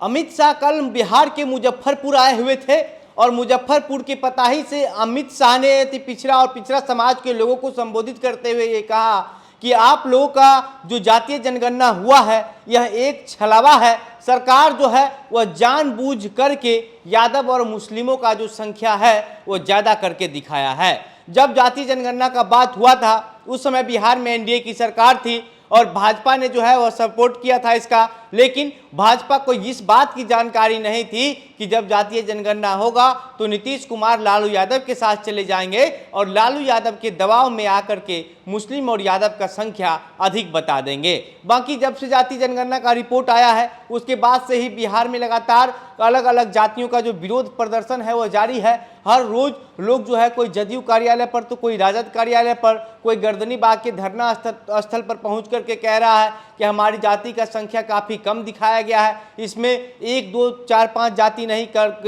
अमित शाह कल बिहार के मुजफ्फरपुर आए हुए थे और मुजफ्फरपुर के पताही से अमित शाह ने अति पिछड़ा और पिछड़ा समाज के लोगों को संबोधित करते हुए ये कहा कि आप लोगों का जो जातीय जनगणना हुआ है यह एक छलावा है। सरकार जो है वह जानबूझ करके यादव और मुस्लिमों का जो संख्या है वो ज़्यादा करके दिखाया है। जब जातीय जनगणना का बात हुआ था उस समय बिहार में एनडीए की सरकार थी और भाजपा ने जो है वह सपोर्ट किया था इसका, लेकिन भाजपा को इस बात की जानकारी नहीं थी कि जब जातीय जनगणना होगा तो नीतीश कुमार लालू यादव के साथ चले जाएंगे और लालू यादव के दबाव में आकर के मुस्लिम और यादव का संख्या अधिक बता देंगे। बाकी जब से जातीय जनगणना का रिपोर्ट आया है उसके बाद से ही बिहार में लगातार अलग अलग जातियों का जो विरोध प्रदर्शन है वह जारी है। हर रोज लोग जो है कोई जदयू कार्यालय पर तो कोई राजद कार्यालय पर, कोई गर्दनी बाग के धरना स्थल पर पहुंच करके कह रहा है कि हमारी जाति का संख्या काफ़ी कम दिखाया गया है। इसमें 1, 2, 4, 5 जाति नहीं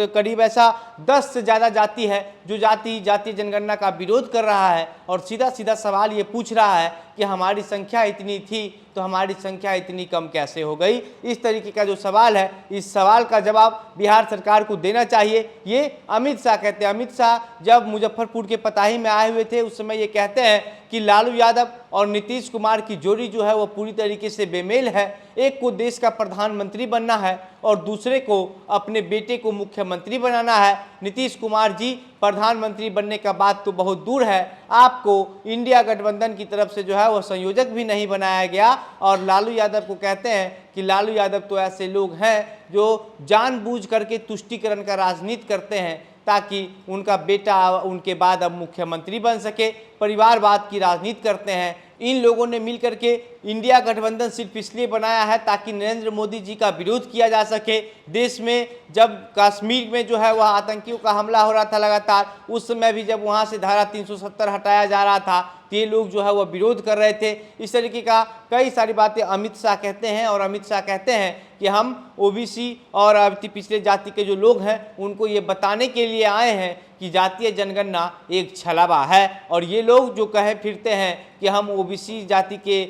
करीब ऐसा 10 से ज़्यादा जाति है जो जातीय जनगणना का विरोध कर रहा है और सीधा सीधा सवाल ये पूछ रहा है कि हमारी संख्या इतनी थी तो हमारी संख्या इतनी कम कैसे हो गई। इस तरीके का जो सवाल है इस सवाल का जवाब बिहार सरकार को देना चाहिए। ये अमित शाह कहते हैं। अमित शाह जब मुजफ्फरपुर के पताही में आए हुए थे उस समय ये कहते हैं कि लालू यादव और नीतीश कुमार की जोड़ी जो है वो पूरी तरीके से बेमेल है। एक को देश का प्रधानमंत्री बनना है और दूसरे को अपने बेटे को मुख्यमंत्री बनाना है। नीतीश कुमार जी प्रधानमंत्री बनने का बात तो बहुत दूर है, आपको इंडिया गठबंधन की तरफ से जो है वह संयोजक भी नहीं बनाया गया। और लालू यादव को कहते हैं कि लालू यादव तो ऐसे लोग हैं जो जानबूझ करके तुष्टीकरण का राजनीति करते हैं ताकि उनका बेटा उनके बाद अब मुख्यमंत्री बन सके, परिवारवाद की राजनीति करते हैं। इन लोगों ने मिलकर के इंडिया गठबंधन सिर्फ इसलिए बनाया है ताकि नरेंद्र मोदी जी का विरोध किया जा सके। देश में जब कश्मीर में जो है वह आतंकियों का हमला हो रहा था लगातार, उस समय भी जब वहां से धारा 370 हटाया जा रहा था तो ये लोग जो है वह विरोध कर रहे थे। इस तरीके का कई सारी बातें अमित शाह कहते हैं और अमित शाह कहते हैं कि हम ओबीसी और अति पिछड़े जाति के जो लोग हैं उनको ये बताने के लिए आए हैं कि जातीय जनगणना एक छलावा है। और ये लोग जो कहे फिरते हैं कि हम ओबीसी जाति के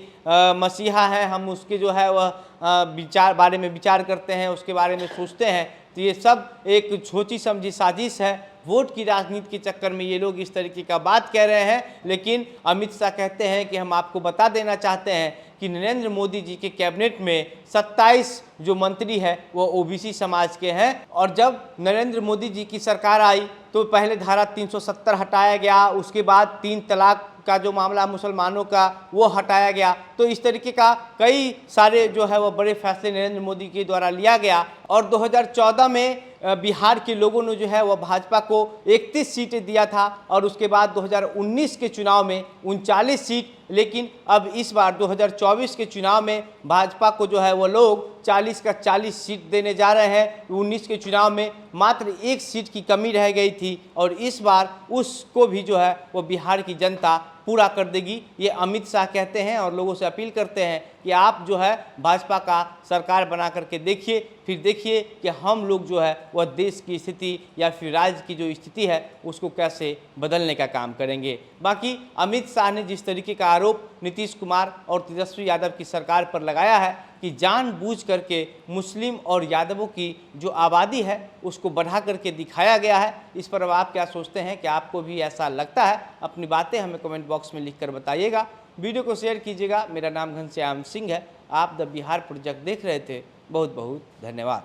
मसीहा हैं, हम उसके जो है वह बारे में विचार करते हैं, उसके बारे में सोचते हैं, तो ये सब एक सोची समझी साजिश है। वोट की राजनीति के चक्कर में ये लोग इस तरीके का बात कह रहे हैं। लेकिन अमित शाह कहते हैं कि हम आपको बता देना चाहते हैं कि नरेंद्र मोदी जी के कैबिनेट में 27 जो मंत्री हैं वो ओबीसी समाज के हैं और जब नरेंद्र मोदी जी की सरकार आई तो पहले धारा 370 हटाया गया, उसके बाद 3 तलाक का जो मामला मुसलमानों का वो हटाया गया। तो इस तरीके का कई सारे जो है वो बड़े फैसले नरेंद्र मोदी के द्वारा लिया गया और 2014 में बिहार के लोगों ने जो है वह भाजपा को 31 सीटें दिया था और उसके बाद 2019 के चुनाव में 39 सीट। लेकिन अब इस बार 2024 के चुनाव में भाजपा को जो है वो लोग 40 का 40 सीट देने जा रहे हैं। 19 के चुनाव में मात्र 1 सीट की कमी रह गई थी और इस बार उसको भी जो है वो बिहार की जनता पूरा कर देगी, ये अमित शाह कहते हैं और लोगों से अपील करते हैं कि आप जो है भाजपा का सरकार बना करके देखिए, फिर देखिए कि हम लोग जो है वह देश की स्थिति या फिर राज्य की जो स्थिति है उसको कैसे बदलने का काम करेंगे। बाकी अमित शाह ने जिस तरीके का आरोप नीतीश कुमार और तेजस्वी यादव की सरकार पर लगाया है कि जानबूझ करके मुस्लिम और यादवों की जो आबादी है उसको बढ़ा करके दिखाया गया है, इस पर अब आप क्या सोचते हैं? क्या आपको भी ऐसा लगता है? अपनी बातें हमें कमेंट बॉक्स में लिखकर बताइएगा। वीडियो को शेयर कीजिएगा। मेरा नाम घनश्याम सिंह है। आप द बिहार प्रोजेक्ट देख रहे थे। बहुत बहुत धन्यवाद।